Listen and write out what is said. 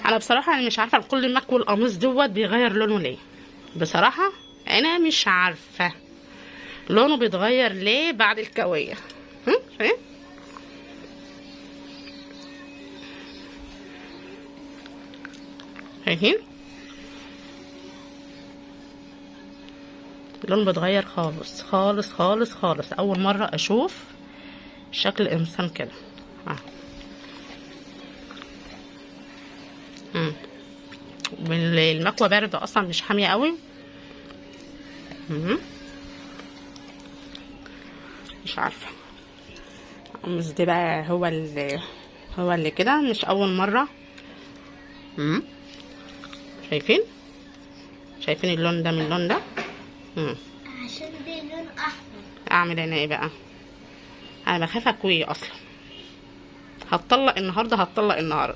انا بصراحه انا مش عارفه كل مكوى القميص دوت بيغير لونه ليه. بصراحه انا مش عارفه لونه بيتغير ليه بعد الكويه. شايفين اللون بيتغير خالص خالص خالص خالص. اول مره اشوف شكل الانسان كده. المكوى بارده اصلا مش حاميه قوي. مش عارفه القميص ده بقى هو اللي كده مش اول مره. شايفين اللون ده من اللون ده. عشان ده لون احمر. اعمل انا ايه بقى؟ انا بخاف اكويه اصلا. هتطلق النهارده.